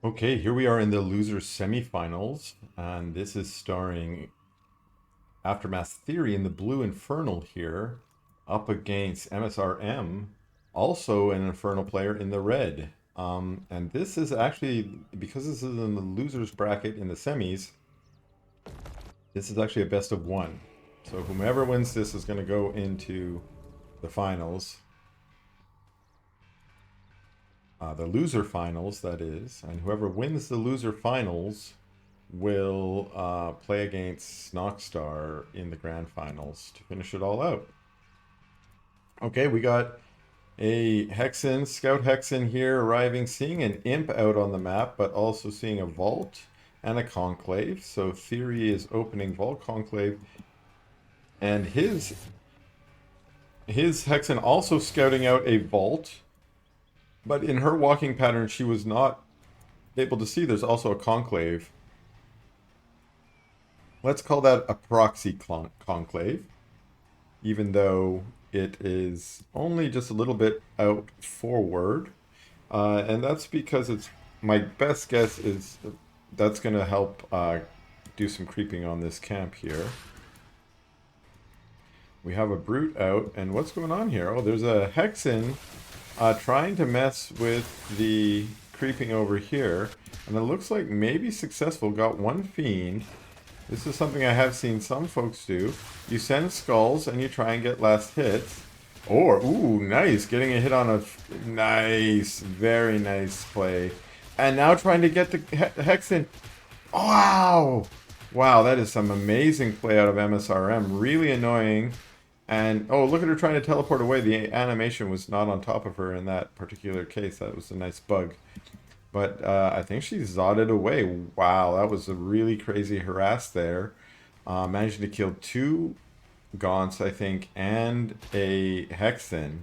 Okay, here we are in the loser semifinals, and this is starring Aftermath Theory in the blue Infernal here, up against msrm, also an Infernal player in the red. And this is actually, because this is in the losers bracket in the semis, this is actually a best of one. So whomever wins this is going to go into the finals. The loser finals, that is. And whoever wins the loser finals will play against Snockstar in the grand finals to finish it all out. Okay, we got a Hexen, Scout Hexen here arriving, seeing an Imp out on the map, but also seeing a Vault and a Conclave. So TheoRy is opening Vault Conclave, and his Hexen also scouting out a Vault, but in her walking pattern, she was not able to see there's also a Conclave. Let's call that a proxy conclave, even though it is only just a little bit out forward. And that's because it's my best guess is that's going to help do some creeping on this camp here. We have a brute out, and what's going on here? Oh, there's a Hexen trying to mess with the creeping over here, and it looks like maybe successful. Got one Fiend. This is something I have seen some folks do. You send skulls and you try and get last hits. Or, ooh, nice. Getting a hit on a nice, very nice play. And now trying to get the Hexen. Wow! Wow, that is some amazing play out of msrm. Really annoying. And, oh, look at her trying to teleport away. The animation was not on top of her in that particular case. That was a nice bug. But I think she zodded away. Wow, that was a really crazy harass there. Managing to kill two Gaunts, I think, and a Hexen.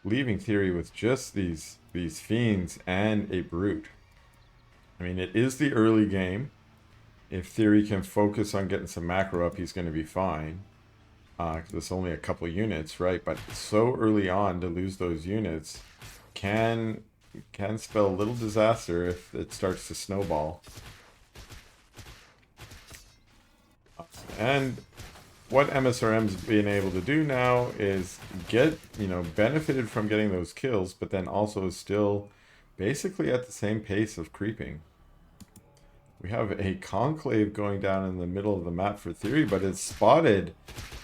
Leaving TheoRy with just these Fiends and a Brute. I mean, it is the early game. If TheoRy can focus on getting some macro up, he's going to be fine. Because it's only a couple units, right? But so early on to lose those units can spell a little disaster if it starts to snowball. And what msrm's being able to do now is get, benefited from getting those kills, but then also is still basically at the same pace of creeping. We have a Conclave going down in the middle of the map for TheoRy, but it's spotted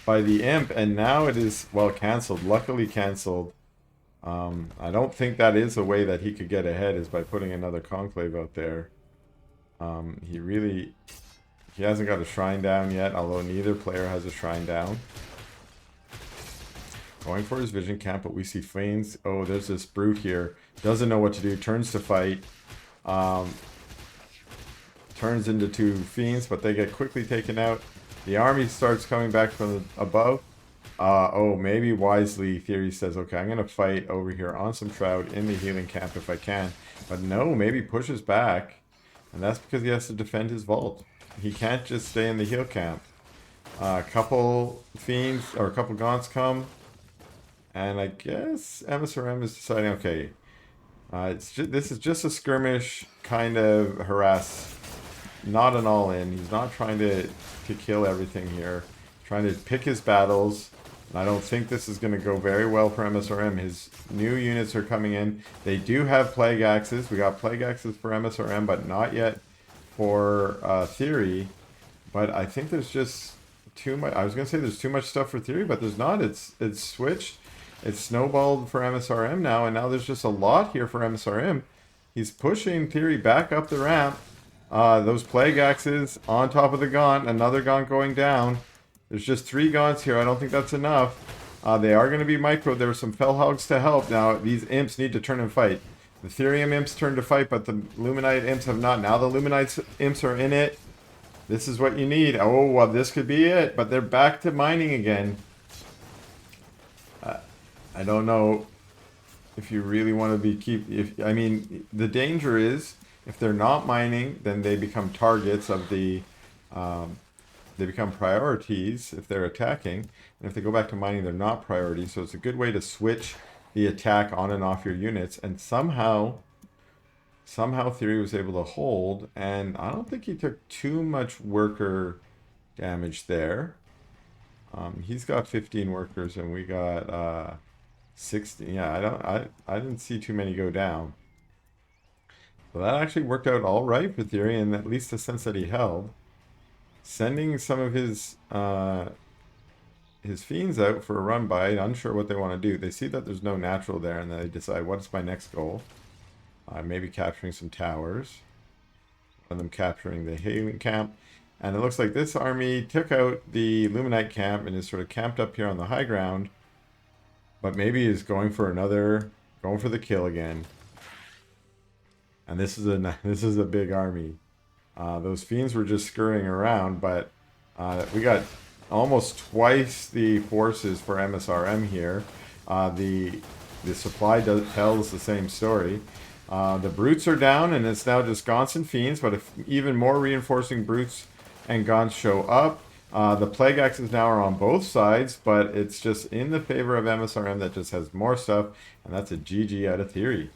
by the Imp, and now it is, well, cancelled. Luckily cancelled. I don't think that is a way that he could get ahead, is by putting another Conclave out there. He hasn't got a Shrine down yet, although neither player has a Shrine down. Going for his Vision Camp, but we see Fiends. Oh, there's this Brute here. Doesn't know what to do, turns to fight. Turns into two Fiends, but they get quickly taken out. The army starts coming back from above. Oh, maybe wisely, TheoRy says, okay, I'm going to fight over here on some Shroud in the healing camp if I can. But no, maybe pushes back. And that's because he has to defend his vault. He can't just stay in the heal camp. A couple Fiends, or a couple Gaunts come. And I guess msrm is deciding, okay, this is just a skirmish kind of harass. Not an all-in. He's not trying to kill everything here. Trying to pick his battles. I don't think this is going to go very well for msrm. His new units are coming in. They do have Plague Axes. We got Plague Axes for msrm, but not yet for TheoRy. But I think there's just too much. I was going to say there's too much stuff for TheoRy, but there's not. It's switched. It's snowballed for msrm now, and now there's just a lot here for msrm. He's pushing TheoRy back up the ramp. Those Plague Axes on top of the Gaunt. Another Gaunt going down. There's just 3 Gaunts here. I don't think that's enough. They are going to be micro. There are some Fellhogs to help. Now, these Imps need to turn and fight. The Therium Imps turn to fight, but the Luminite Imps have not. Now the Luminite Imps are in it. This is what you need. Oh, well, this could be it. But they're back to mining again. I don't know if you really want to be I mean, the danger is if they're not mining, then they become targets of the... they become priorities if they're attacking. And if they go back to mining, they're not priorities. So it's a good way to switch the attack on and off your units. And somehow Somehow TheoRy was able to hold, and I don't think he took too much worker damage there. He's got 15 workers, and we got 16. Yeah, I didn't see too many go down. So that actually worked out all right for TheoRy, in at least the sense that he held. Sending some of his fiends out for a run by, unsure what they want to do. They see that there's no natural there, and they decide, what's my next goal? Maybe capturing some towers. One of them capturing the Hailing camp. And it looks like this army took out the Luminite camp and is sort of camped up here on the high ground. But maybe is going for the kill again. And this is a big army. Those fiends were just scurrying around, but we got almost twice the forces for MSRM here. The supply tells the same story. The brutes are down, and it's now just Gaunts and fiends, but if even more reinforcing brutes and Gaunts show up, the plague axes now are on both sides, but it's just in the favor of MSRM that just has more stuff, and that's a GG out of TheoRy.